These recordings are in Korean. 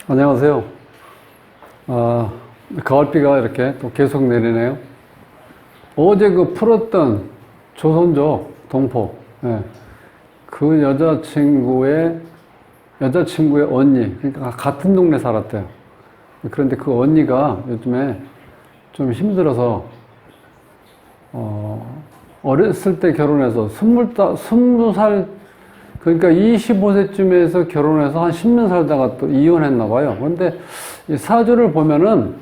안녕하세요. 가을비가 이렇게 또 계속 내리네요. 어제 그 풀었던 조선족 동포, 예, 그 여자친구의 언니, 그러니까 같은 동네 살았대요. 그런데 그 언니가 요즘에 좀 힘들어서, 어렸을 때 결혼해서 20살, 그러니까 25세쯤에서 결혼해서 한 10년 살다가 또 이혼했나 봐요. 근데 이 사주를 보면은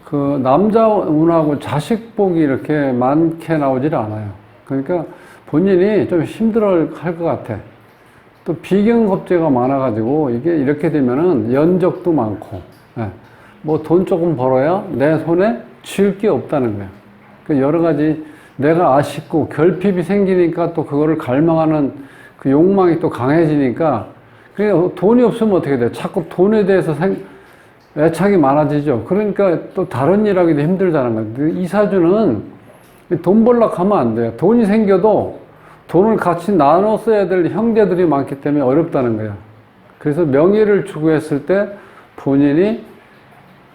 그 남자 운하고 자식 복이 이렇게 많게 나오질 않아요. 그러니까 본인이 좀 힘들어 할 것 같아. 또 비경겁제가 많아가지고 이게 이렇게 되면은 연적도 많고, 예. 뭐 돈 조금 벌어야 내 손에 쥘 게 없다는 거야. 그 여러 가지 내가 아쉽고 결핍이 생기니까 또 그거를 갈망하는 그 욕망이 또 강해지니까, 그냥 돈이 없으면 어떻게 돼? 자꾸 돈에 대해서 애착이 많아지죠. 그러니까 또 다른 일 하기도 힘들다는 거예요. 이 사주는 돈 벌려고 하면 안 돼요. 돈이 생겨도 돈을 같이 나눠 써야 될 형제들이 많기 때문에 어렵다는 거예요. 그래서 명예를 추구했을 때 본인이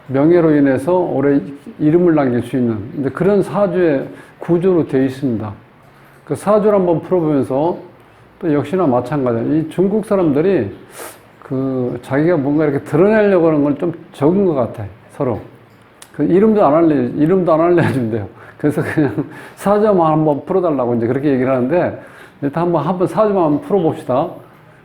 명예로 인해서 오래 이름을 남길 수 있는 그런 사주의 구조로 되어 있습니다. 그 사주를 한번 풀어보면서 또 역시나 마찬가지예요. 이 중국 사람들이 그 자기가 뭔가 이렇게 드러내려고 하는 건 좀 적은 것 같아, 서로. 그 이름도 안 알려준대요. 그래서 그냥 사주만 한번 풀어달라고 이제 그렇게 얘기를 하는데, 일단 한번 사주만 한번 풀어봅시다.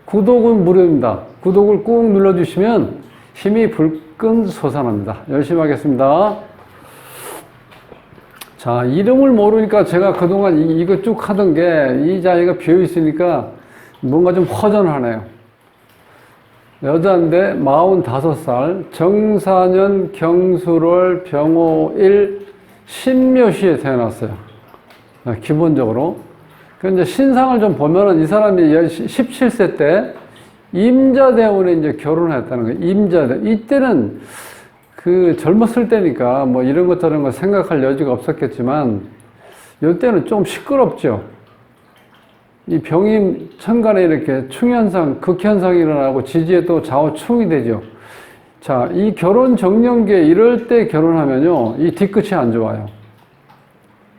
구독은 무료입니다. 구독을 꾹 눌러주시면 힘이 불끈 솟아납니다. 열심히 하겠습니다. 자, 이름을 모르니까 제가 그동안 이거 쭉 하던 게 이 자리가 비어있으니까 뭔가 좀 허전하네요. 여자인데 45살, 정사년 경술월 병호일 신묘시에 태어났어요. 기본적으로. 근데 신상을 좀 보면은 이 사람이 17세 때 임자대운에 이제 결혼을 했다는 거예요. 임자대. 이때는 그 젊었을 때니까 뭐 이런 것 저런 거 생각할 여지가 없었겠지만 이때는 좀 시끄럽죠. 이 병임 천간에 이렇게 충현상, 극현상이 일어나고 지지에 또 좌우충이 되죠. 자, 이 결혼 정년기에 이럴 때 결혼하면요, 이 뒤끝이 안 좋아요.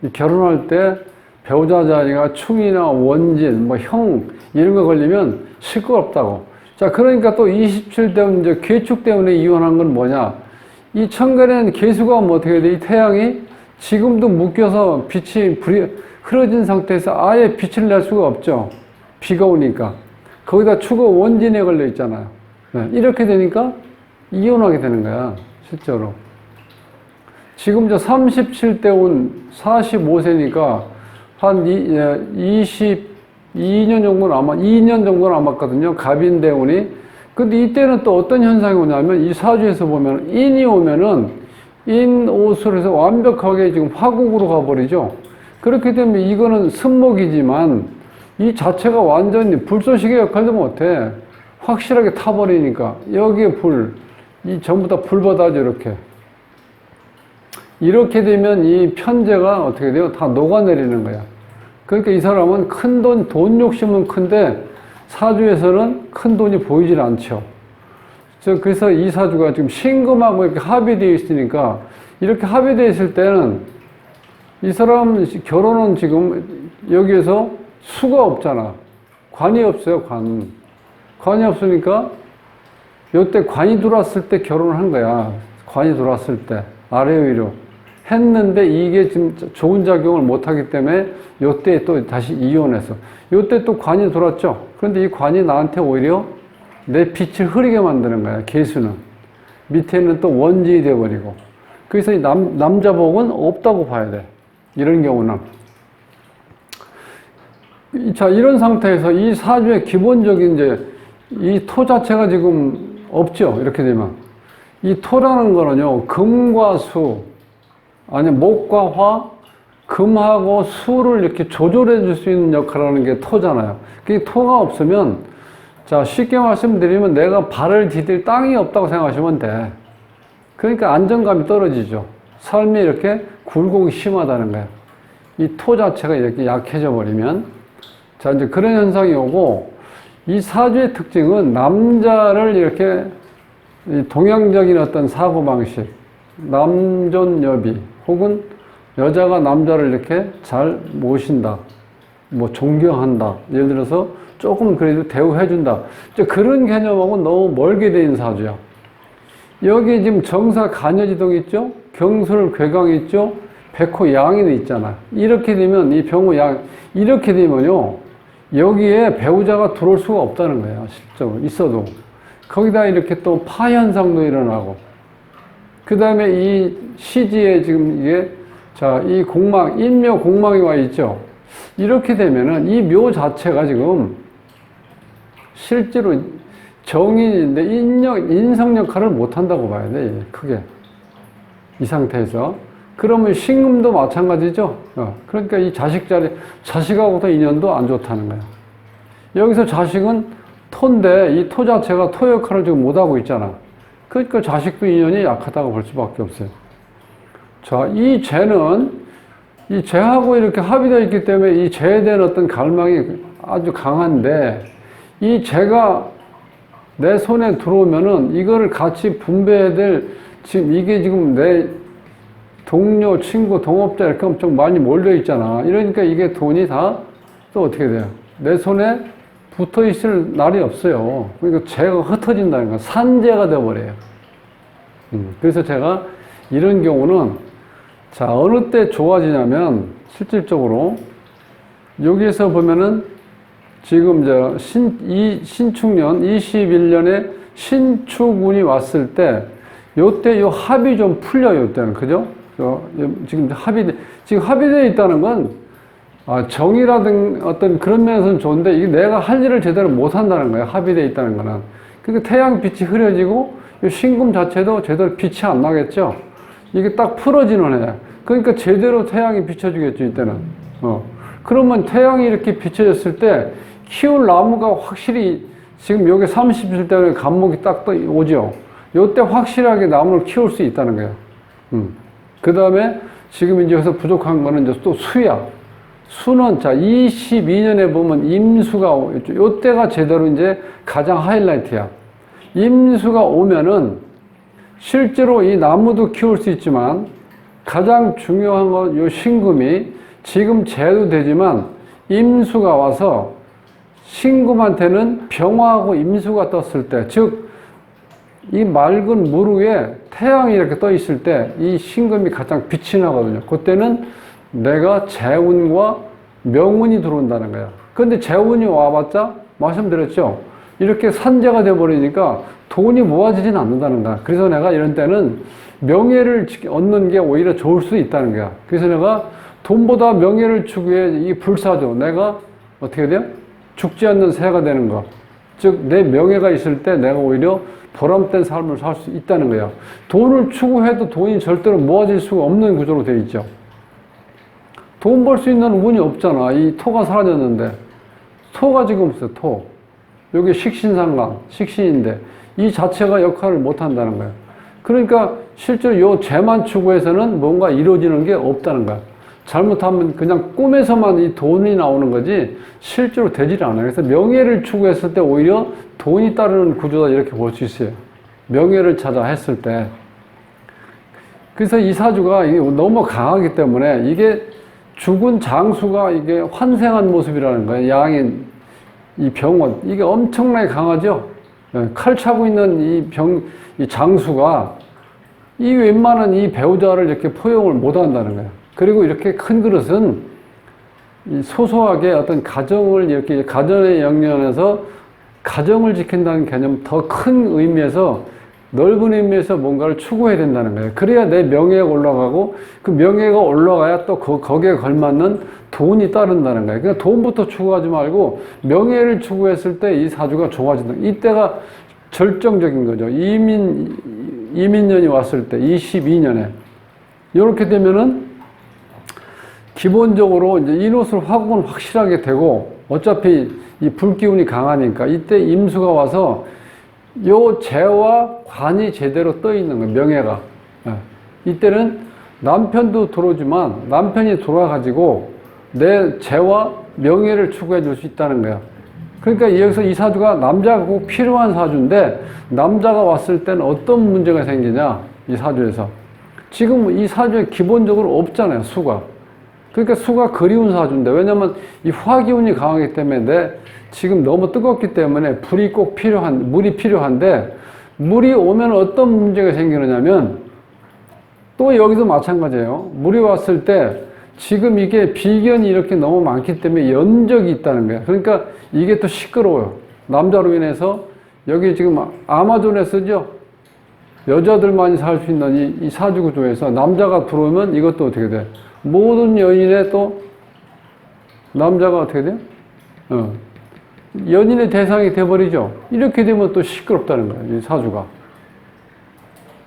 이 결혼할 때 배우자 자리가 충이나 원진, 뭐 형 이런 거 걸리면 시끄럽다고. 자, 그러니까 또 27대 이제 괴축 때문에 이혼한 건 뭐냐? 이 천간에는 계수가 뭐 어떻게 돼? 이 태양이 지금도 묶여서 빛이 흐려진 상태에서 아예 빛을 낼 수가 없죠. 비가 오니까. 거기다 축은 원진에 걸려 있잖아요. 네. 이렇게 되니까 이혼하게 되는 거야, 실제로. 지금 37대 운 45세니까 한 22년 정도는 남았거든요. 갑인대운이. 근데 이때는 또 어떤 현상이 오냐면, 이 사주에서 보면 인이 오면은 인오술 해서 완벽하게 지금 화국으로 가버리죠. 그렇게 되면 이거는 승목이지만 이 자체가 완전히 불쏘시개 역할도 못해. 확실하게 타버리니까 여기에 이 전부 다 불바다죠. 이렇게 되면 이 편재가 어떻게 돼요? 다 녹아내리는 거야. 그러니까 이 사람은 돈 욕심은 큰데 사주에서는 큰 돈이 보이질 않죠. 그래서 이 사주가 지금 신금하고 이렇게 합의되어 있으니까, 이렇게 합의되어 있을 때는 이 사람 결혼은 지금 여기에서 수가 없잖아. 관이 없어요, 관이 없으니까 이때 관이 들어왔을 때 결혼을 한 거야. 관이 들어왔을 때 아래 위로 했는데 이게 지금 좋은 작용을 못하기 때문에 이때 또 다시 이혼해서 이때 또 관이 들어왔죠. 그런데 이 관이 나한테 오히려 내 빛을 흐리게 만드는 거야, 개수는. 밑에는 또 원진이 되어버리고. 그래서 이 남자 복은 없다고 봐야 돼, 이런 경우는. 자, 이런 상태에서 이 사주의 기본적인 이 토 자체가 지금 없죠. 이렇게 되면 이 토라는 거는요, 금과 수, 아니 목과 화, 금하고 수를 이렇게 조절해 줄 수 있는 역할을 하는 게 토잖아요. 그 토가 없으면, 자, 쉽게 말씀드리면 내가 발을 디딜 땅이 없다고 생각하시면 돼. 그러니까 안정감이 떨어지죠. 삶이 이렇게 굴곡이 심하다는 거예요. 이 토 자체가 이렇게 약해져 버리면. 자, 이제 그런 현상이 오고, 이 사주의 특징은 남자를 이렇게 이 동양적인 어떤 사고방식, 남존여비, 혹은 여자가 남자를 이렇게 잘 모신다, 뭐 존경한다, 예를 들어서 조금 그래도 대우해준다, 그런 개념하고 너무 멀게 돼 있는 사주야. 여기 지금 정사 간여지동 있죠? 경술 괴강 있죠? 백호 양인이 있잖아. 이렇게 되면 이 병호 양, 이렇게 되면요, 여기에 배우자가 들어올 수가 없다는 거야. 실적으로 있어도. 거기다 이렇게 또 파현상도 일어나고, 그 다음에 이 시지에 지금 이게, 자, 이 공망, 인묘 공망이 와 있죠? 이렇게 되면은 이 묘 자체가 지금 실제로 정인인데 인성 역할을 못 한다고 봐야 돼, 크게. 이 상태에서. 그러면 신금도 마찬가지죠? 그러니까 이 자식하고도 인연도 안 좋다는 거야. 여기서 자식은 토인데 이 토 자체가 토 역할을 지금 못하고 있잖아. 그러니까 자식도 인연이 약하다고 볼 수밖에 없어요. 자, 이 재는, 이 재하고 이렇게 합의되어 있기 때문에 이 재에 대한 어떤 갈망이 아주 강한데, 이 재가 내 손에 들어오면은 이거를 같이 분배해야 될, 지금 이게 지금 내 동료, 친구, 동업자 이렇게 엄청 많이 몰려 있잖아. 이러니까 이게 돈이 다 또 어떻게 돼요? 내 손에 붙어 있을 날이 없어요. 그러니까 재가 흩어진다는 건 산재가 되어버려요. 그래서 제가 이런 경우는, 자, 어느 때 좋아지냐면, 실질적으로, 여기에서 보면은, 지금 신축년 21년에 신축운이 왔을 때, 요때 요 합이 좀 풀려요, 요때는. 그죠? 지금 합의되어 있다는 건, 정이라든 어떤 그런 면에서는 좋은데, 이게 내가 할 일을 제대로 못 한다는 거예요. 합의되어 있다는 거는. 그러니까 태양빛이 흐려지고, 이 신금 자체도 제대로 빛이 안 나겠죠? 이게 딱 풀어지는 애. 그러니까 제대로 태양이 비춰주겠죠, 이때는. 그러면 태양이 이렇게 비춰졌을 때, 키울 나무가 확실히, 지금 여기 30일 때문에 간목이 딱 오죠? 요때 확실하게 나무를 키울 수 있다는 거예요. 그 다음에 지금 이제 여기서 부족한 거는 이제 또 수야. 수는, 자, 22년에 보면 임수가 오죠. 요때가 제대로 이제 가장 하이라이트야. 임수가 오면은 실제로 이 나무도 키울 수 있지만 가장 중요한 건 요 신금이 지금 재도 되지만 임수가 와서 신금한테는 병화하고 임수가 떴을 때, 즉, 이 맑은 물 위에 태양이 이렇게 떠 있을 때 이 신금이 가장 빛이 나거든요. 그때는 내가 재운과 명운이 들어온다는 거야. 그런데 재운이 와봤자, 말씀드렸죠? 이렇게 산재가 돼버리니까 돈이 모아지진 않는다는 거야. 그래서 내가 이런 때는 명예를 얻는 게 오히려 좋을 수 있다는 거야. 그래서 내가 돈보다 명예를 추구해 이 불사조, 내가 어떻게 돼요? 죽지 않는 새가 되는 거. 즉, 내 명예가 있을 때 내가 오히려 보람된 삶을 살 수 있다는 거야. 돈을 추구해도 돈이 절대로 모아질 수가 없는 구조로 되어 있죠. 돈 벌 수 있는 운이 없잖아. 이 토가 사라졌는데. 토가 지금 없어요, 토. 여기 식신상관, 식신인데 이 자체가 역할을 못 한다는 거예요. 그러니까 실제로 요 재만 추구해서는 뭔가 이루어지는 게 없다는 거야. 잘못하면 그냥 꿈에서만 이 돈이 나오는 거지 실제로 되질 않아요. 그래서 명예를 추구했을 때 오히려 돈이 따르는 구조다 이렇게 볼 수 있어요. 명예를 찾아 했을 때. 그래서 이 사주가 너무 강하기 때문에 이게 죽은 장수가 이게 환생한 모습이라는 거예요. 양인, 이 병원. 이게 엄청나게 강하죠? 칼 차고 있는 이 장수가 이 웬만한 이 배우자를 이렇게 포용을 못 한다는 거예요. 그리고 이렇게 큰 그릇은 이 소소하게 어떤 가정을 이렇게 가정의 영역에서 가정을 지킨다는 개념 더 큰 의미에서 넓은 의미에서 뭔가를 추구해야 된다는 거예요. 그래야 내 명예가 올라가고 그 명예가 올라가야 또 거기에 걸맞는 돈이 따른다는 거예요. 그러니까 돈부터 추구하지 말고 명예를 추구했을 때 이 사주가 좋아진다. 이때가 절정적인 거죠. 이민년이 왔을 때 22년에 이렇게 되면은 기본적으로 이제 인옷을 화국은 확실하게 되고 어차피 이 불기운이 강하니까 이때 임수가 와서 요 재와 관이 제대로 떠 있는 거예요. 명예가. 이때는 남편도 들어오지만 남편이 돌아가지고 내 재와 명예를 추구해 줄 수 있다는 거야. 그러니까 여기서 이 사주가 남자가 꼭 필요한 사주인데 남자가 왔을 때는 어떤 문제가 생기냐 이 사주에서 지금 이 사주에 기본적으로 없잖아요 수가. 그러니까 수가 그리운 사주인데 왜냐면 이 화기운이 강하기 때문에 지금 너무 뜨겁기 때문에 불이 꼭 물이 필요한데 물이 오면 어떤 문제가 생기느냐면 또 여기도 마찬가지예요. 물이 왔을 때 지금 이게 비견이 이렇게 너무 많기 때문에 연적이 있다는 거예요. 그러니까 이게 또 시끄러워요. 남자로 인해서 여기 지금 아마존에 쓰죠. 여자들만이 살 수 있는 이 사주 구조에서 남자가 들어오면 이것도 어떻게 돼? 모든 연인의 또 남자가 어떻게 돼요? 연인의 대상이 돼버리죠. 이렇게 되면 또 시끄럽다는 거예요. 이 사주가.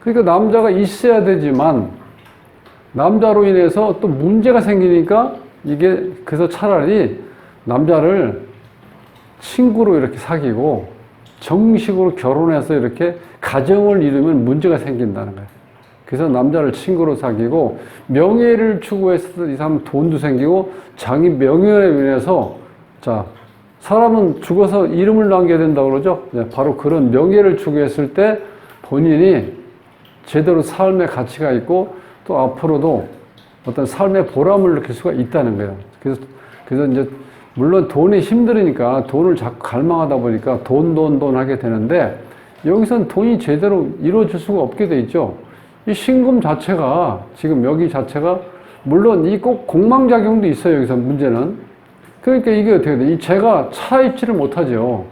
그러니까 남자가 있어야 되지만 남자로 인해서 또 문제가 생기니까 이게 그래서 차라리 남자를 친구로 이렇게 사귀고 정식으로 결혼해서 이렇게 가정을 이루면 문제가 생긴다는 거예요. 그래서 남자를 친구로 사귀고 명예를 추구해서 이 사람은 돈도 생기고 자기 명예에 인해서 자 사람은 죽어서 이름을 남겨야 된다고 그러죠. 바로 그런 명예를 추구했을 때 본인이 제대로 삶의 가치가 있고 또 앞으로도 어떤 삶의 보람을 느낄 수가 있다는 거예요. 그래서 이제 물론 돈이 힘들으니까 돈을 자꾸 갈망하다 보니까 돈 하게 되는데 여기서는 돈이 제대로 이루어질 수가 없게 돼 있죠. 이 신금 자체가 지금 여기 자체가 물론 이 꼭 공망작용도 있어요. 여기서 문제는. 그러니까 이게 어떻게 돼? 이 재가 차있지를 못하죠.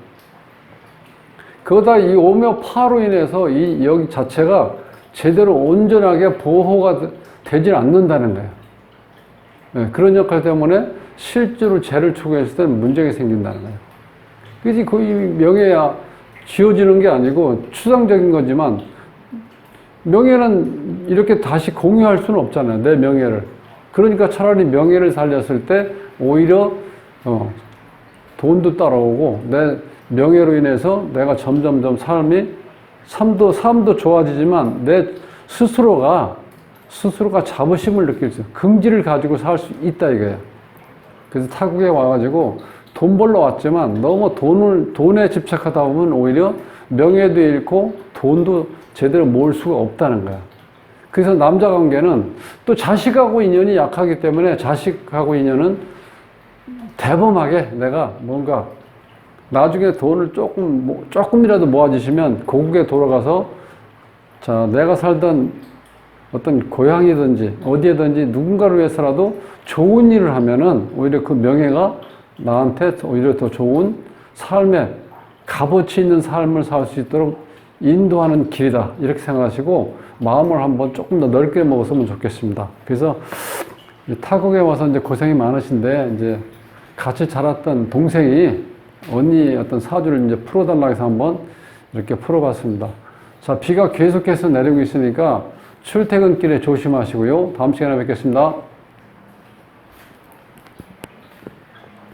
그러다 이 오묘 파로 인해서 이 여기 자체가 제대로 온전하게 보호가 되질 않는다는 거예요. 네, 그런 역할 때문에 실제로 재를 추구했을 때는 문제가 생긴다는 거예요. 그래서 거의 명예야 지어지는 게 아니고 추상적인 거지만 명예는 이렇게 다시 공유할 수는 없잖아요. 내 명예를. 그러니까 차라리 명예를 살렸을 때 오히려 돈도 따라오고 내 명예로 인해서 내가 점점점 삶도 좋아지지만 내 스스로가 자부심을 느낄 수, 긍지를 가지고 살 수 있다 이거예요. 그래서 타국에 와가지고 돈 벌러 왔지만 너무 돈에 집착하다 보면 오히려 명예도 잃고 돈도 제대로 모을 수가 없다는 거야. 그래서 남자 관계는 또 자식하고 인연이 약하기 때문에 자식하고 인연은 대범하게 내가 뭔가 나중에 돈을 조금이라도 모아주시면 고국에 돌아가서 자, 내가 살던 어떤 고향이든지 어디에든지 누군가를 위해서라도 좋은 일을 하면은 오히려 그 명예가 나한테 오히려 더 좋은 삶의 값어치 있는 삶을 살 수 있도록 인도하는 길이다. 이렇게 생각하시고 마음을 한번 조금 더 넓게 먹었으면 좋겠습니다. 그래서 타국에 와서 이제 고생이 많으신데 이제 같이 자랐던 동생이 언니 어떤 사주를 이제 풀어달라고 해서 한번 이렇게 풀어봤습니다. 자, 비가 계속해서 내리고 있으니까 출퇴근길에 조심하시고요. 다음 시간에 뵙겠습니다.